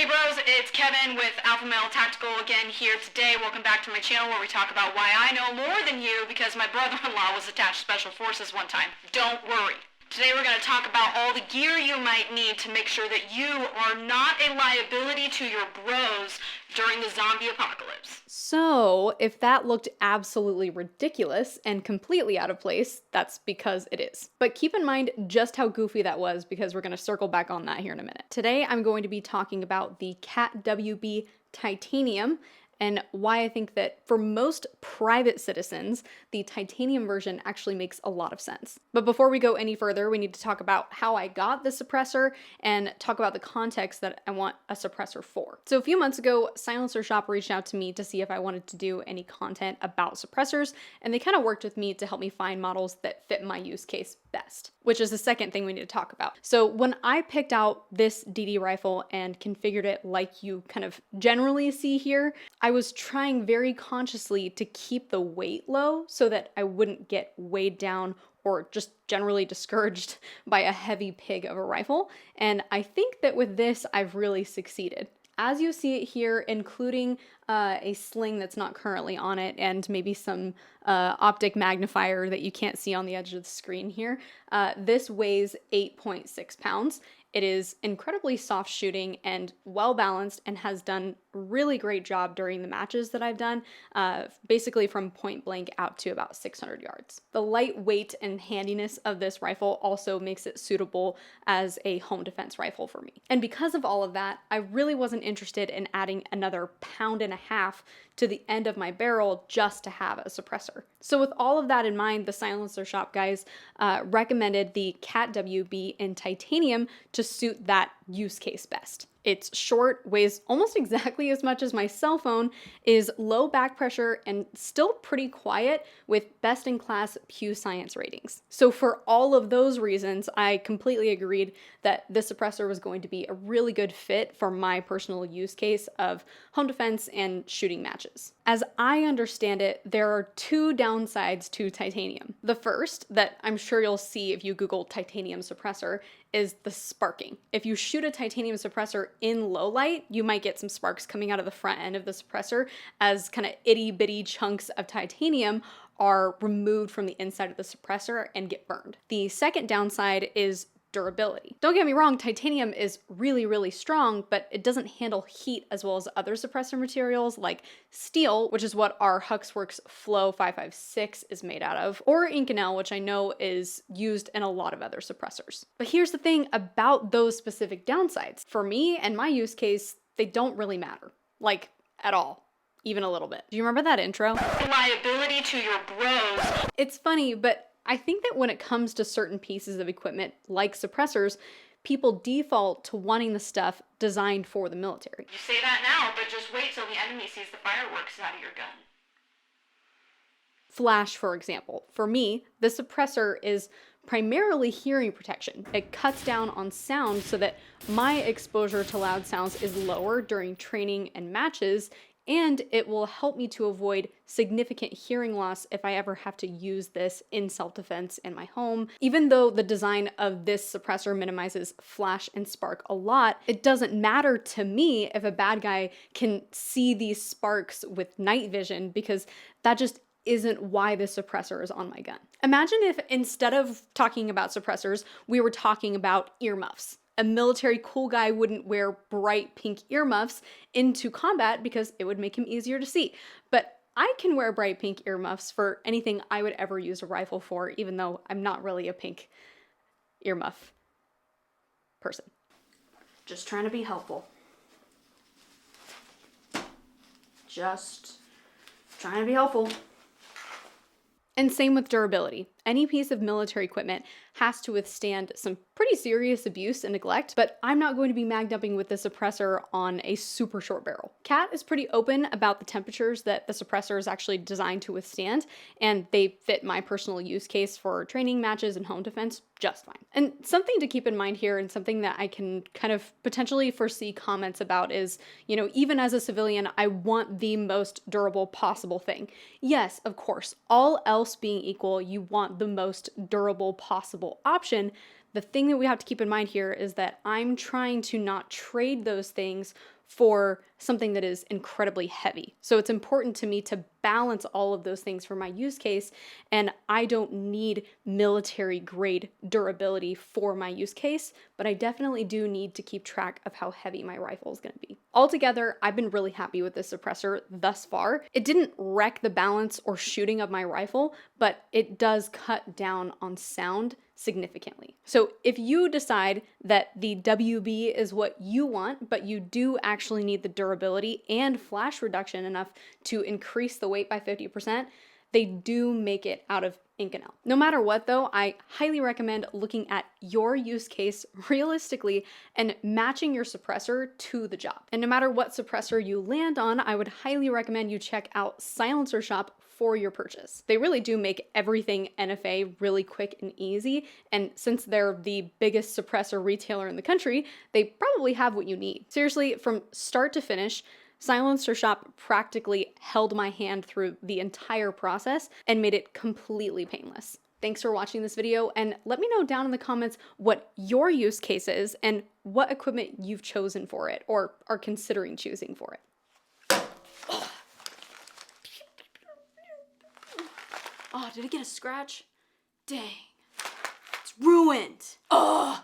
Hey bros, it's Kevin with Alpha Male Tactical again here today. Welcome back to my channel where we talk about why I know more than you because my brother-in-law was attached to Special Forces one time. Don't worry. Today we're going to talk about all the gear you might need to make sure that you are not a liability to your bros during the zombie apocalypse. So, if that looked absolutely ridiculous and completely out of place, that's because it is. But keep in mind just how goofy that was because we're going to circle back on that here in a minute. Today, I'm going to be talking about the Cat WB Titanium and why I think that for most private citizens, the titanium version actually makes a lot of sense. But before we go any further, we need to talk about how I got the suppressor and talk about the context that I want a suppressor for. So a few months ago, Silencer Shop reached out to me to see if I wanted to do any content about suppressors, and they kind of worked with me to help me find models that fit my use case best, which is the second thing we need to talk about. So when I picked out this DD rifle and configured it like you kind of generally see here, I was trying very consciously to keep the weight low so that I wouldn't get weighed down or just generally discouraged by a heavy pig of a rifle. And I think that with this, I've really succeeded. As you see it here, including a sling that's not currently on it and maybe some optic magnifier that you can't see on the edge of the screen here, this weighs 8.6 pounds. It is incredibly soft shooting and well balanced and has done a really great job during the matches that I've done, basically from point blank out to about 600 yards. The lightweight and handiness of this rifle also makes it suitable as a home defense rifle for me. And because of all of that, I really wasn't interested in adding another 1.5 pounds to the end of my barrel just to have a suppressor. So with all of that in mind, the Silencer Shop guys recommended the Cat WB in titanium to suit that use case best. It's short, weighs almost exactly as much as my cell phone, is low back pressure, and still pretty quiet with best-in-class Pew Science ratings. So for all of those reasons, I completely agreed that this suppressor was going to be a really good fit for my personal use case of home defense and shooting matches. As I understand it, there are two downsides to titanium. The first, that I'm sure you'll see if you Google titanium suppressor, is the sparking. If you shoot a titanium suppressor in low light, you might get some sparks coming out of the front end of the suppressor as kind of itty bitty chunks of titanium are removed from the inside of the suppressor and get burned. The second downside is durability. Don't get me wrong, titanium is really, really strong, but it doesn't handle heat as well as other suppressor materials like steel, which is what our Huxworks Flow 556 is made out of, or Inconel, which I know is used in a lot of other suppressors. But here's the thing about those specific downsides. For me and my use case, they don't really matter, like at all. Even a little bit. Do you remember that intro? Liability to your bros. It's funny, but I think that when it comes to certain pieces of equipment like suppressors, people default to wanting the stuff designed for the military. You say that now, but just wait till the enemy sees the fireworks out of your gun. Flash, for example. For me, the suppressor is primarily hearing protection. It cuts down on sound so that my exposure to loud sounds is lower during training and matches, and it will help me to avoid significant hearing loss if I ever have to use this in self-defense in my home. Even though the design of this suppressor minimizes flash and spark a lot, it doesn't matter to me if a bad guy can see these sparks with night vision because that just isn't why this suppressor is on my gun. Imagine if instead of talking about suppressors, we were talking about earmuffs. A military cool guy wouldn't wear bright pink earmuffs into combat because it would make him easier to see. But I can wear bright pink earmuffs for anything I would ever use a rifle for, even though I'm not really a pink earmuff person. Just trying to be helpful. Just trying to be helpful. And same with durability. Any piece of military equipment has to withstand some pretty serious abuse and neglect, but I'm not going to be mag-dumping with the suppressor on a super short barrel. Cat is pretty open about the temperatures that the suppressor is actually designed to withstand, and they fit my personal use case for training matches and home defense just fine. And something to keep in mind here, and something that I can kind of potentially foresee comments about is, you know, even as a civilian, I want the most durable possible thing. Yes, of course, all else being equal, you want the most durable possible option. The thing that we have to keep in mind here is that I'm trying to not trade those things for something that is incredibly heavy. So it's important to me to balance all of those things for my use case, and I don't need military grade durability for my use case, but I definitely do need to keep track of how heavy my rifle is going to be. Altogether, I've been really happy with this suppressor thus far. It didn't wreck the balance or shooting of my rifle, but it does cut down on sound significantly. So if you decide that the WB is what you want, but you do actually need the durability and flash reduction enough to increase the weight by 50%, they do make it out of Inconel. No matter what though, I highly recommend looking at your use case realistically and matching your suppressor to the job. And no matter what suppressor you land on, I would highly recommend you check out Silencer Shop for your purchase. They really do make everything NFA really quick and easy, and since they're the biggest suppressor retailer in the country, they probably have what you need. Seriously, from start to finish, Silencer Shop practically held my hand through the entire process and made it completely painless. Thanks for watching this video, and let me know down in the comments what your use case is and what equipment you've chosen for it or are considering choosing for it. Oh, did it get a scratch? Dang. It's ruined. Ugh.